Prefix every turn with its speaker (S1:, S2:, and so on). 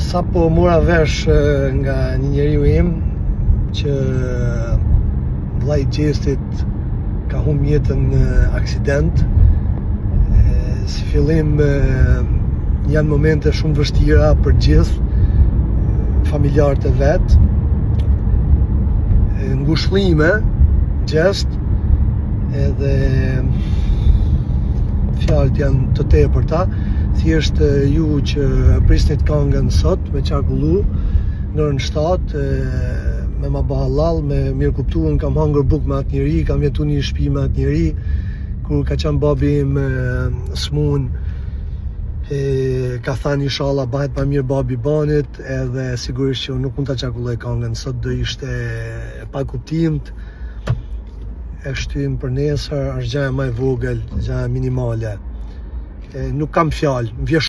S1: Sa po mora vesh nga një njeriu im që vllai i Gjestit ka humbur jetën në aksident. Si fillim janë momente shumë vështira për gjithë familjarët e vet. Ngushëllime, gjest, edhe fjalët janë të tepërta. Thjesht ju që prisnit këngën sot me qarkullu në orën 7 me ma bë hallall, me mirë kuptuar, kam hangër bukë me atë njeri, kam jetu një shtëpi me atë njeri, kur ka qenë babi im smun, ka thënë inshallah bëhet më mirë babi banit, edhe sigurisht që nuk mund ta qarkulloj këngën sot, do ishte pa kuptimt. E shtym për nesër, është gjëja më e vogël, gjëja minimale. Nuk kam fjalë, më vjen